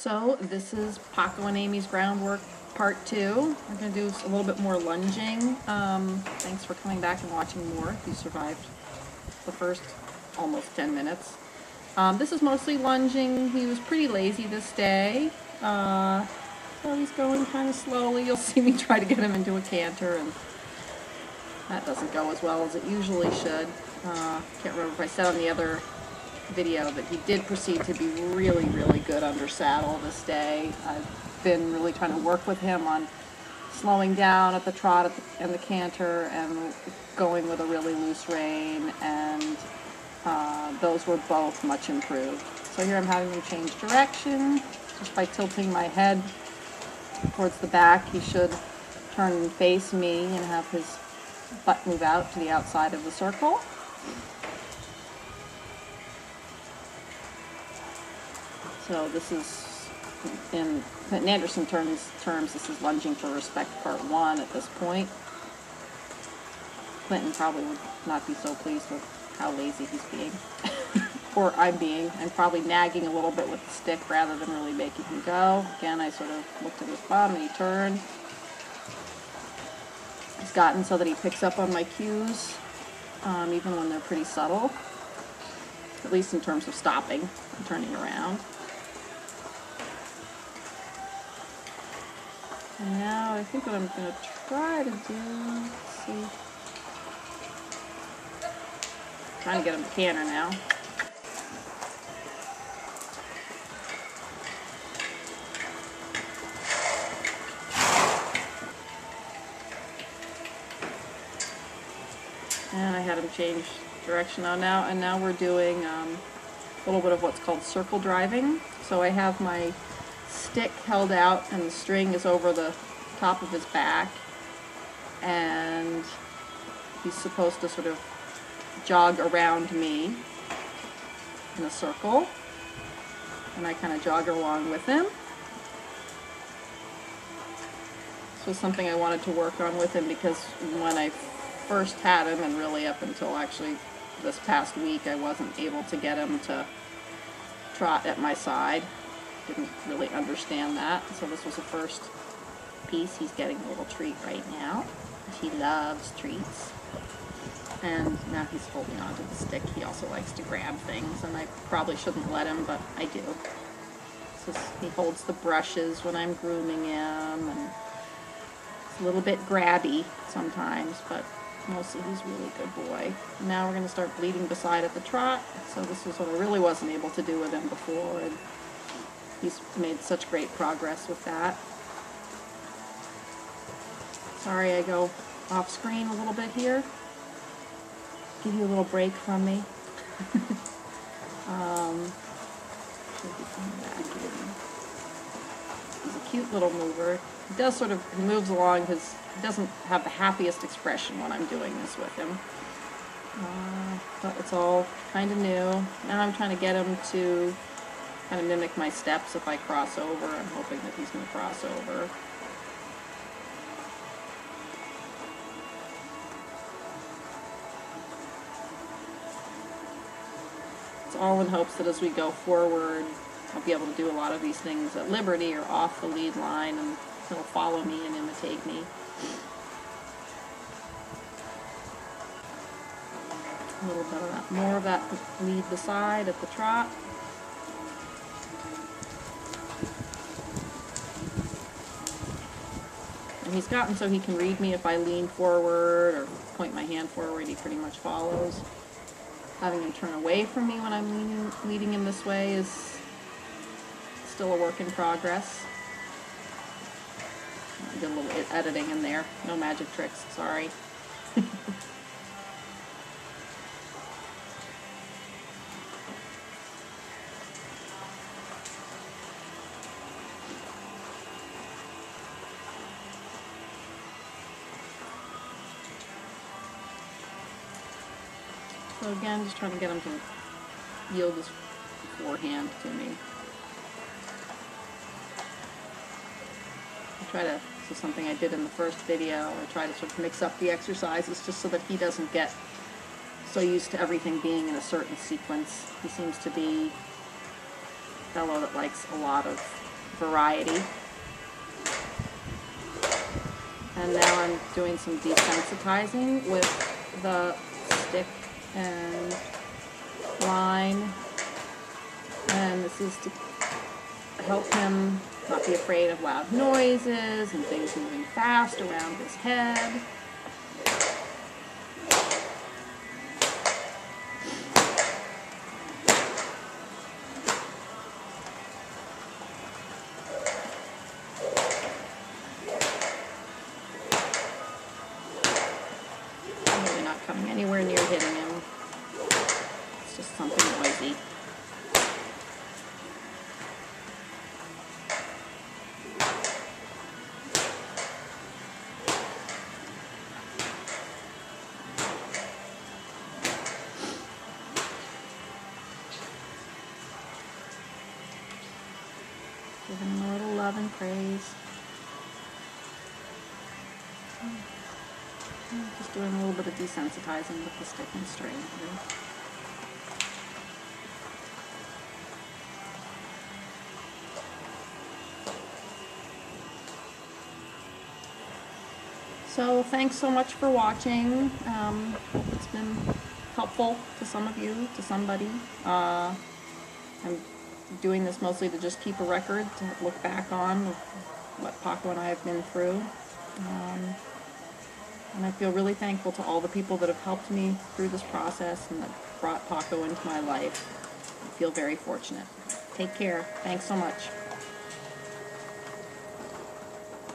So this is Paco and Amy's groundwork part 2. We're going to do a little bit more lunging. Thanks for coming back and watching more if you survived the first almost 10 minutes. This is mostly lunging. He was pretty lazy this day. So he's going kind of slowly. You'll see me try to get him into a canter, and that doesn't go as well as it usually should. Can't remember if I said on the other video that he did proceed to be really, really good under saddle this day. I've been really trying to work with him on slowing down at the trot and the canter and going with a really loose rein, and those were both much improved. So here I'm having him change direction. Just by tilting my head towards the back, he should turn and face me and have his butt move out to the outside of the circle. So this is, in Anderson terms, this is lunging for respect part 1 at this point. Clinton probably would not be so pleased with how lazy he's being. Or I'm being. I'm probably nagging a little bit with the stick rather than really making him go. Again, I sort of looked at his bum and he turned. He's gotten so that he picks up on my cues, even when they're pretty subtle. At least in terms of stopping and turning around. And now I think what I'm going to try to do, let's see, trying to get him to canter now. And I had him change direction on now, and now we're doing a little bit of what's called circle driving. So I have my stick held out and the string is over the top of his back, and he's supposed to sort of jog around me in a circle, and I kind of jog along with him. This was something I wanted to work on with him because when I first had him, and really up until actually this past week, I wasn't able to get him to trot at my side. Didn't really understand that, so this was the first piece. He's getting a little treat right now. He loves treats. And now he's holding on to the stick. He also likes to grab things, and I probably shouldn't let him, but I do. So he holds the brushes when I'm grooming him, and it's a little bit grabby sometimes, but mostly he's a really good boy. Now we're going to start bleeding beside at the trot. So this is what I really wasn't able to do with him before, and he's made such great progress with that. Sorry I go off screen a little bit here. Give you a little break from me. Should be coming back in. He's a cute little mover. He does sort of, he moves along he doesn't have the happiest expression when I'm doing this with him. But it's all kind of new. Now I'm trying to get him to kind of mimic my steps if I cross over. I'm hoping that he's going to cross over. It's all in hopes that as we go forward, I'll be able to do a lot of these things at liberty or off the lead line, and he'll follow me and imitate me. A little bit of that, more of that lead beside at the trot. And he's gotten so he can read me if I lean forward or point my hand forward. He pretty much follows. Having him turn away from me when I'm leading him this way is still a work in progress. I did a little editing in there. No magic tricks, sorry. So again, just trying to get him to yield his forehand to me. This is something I did in the first video. I try to sort of mix up the exercises just so that he doesn't get so used to everything being in a certain sequence. He seems to be a fellow that likes a lot of variety. And now I'm doing some desensitizing with the stick and line. And this is to help him not be afraid of loud noises and things moving fast around his head. I'm really not coming anywhere near hitting him. It's just something noisy. Giving him a little love and praise. Just doing a little bit of desensitizing with the stick and string here. So thanks so much for watching. Hope it's been helpful to some of you, to somebody. I'm doing this mostly to just keep a record, to look back on what Paco and I have been through. And I feel really thankful to all the people that have helped me through this process and that brought Paco into my life. I feel very fortunate. Take care. Thanks so much.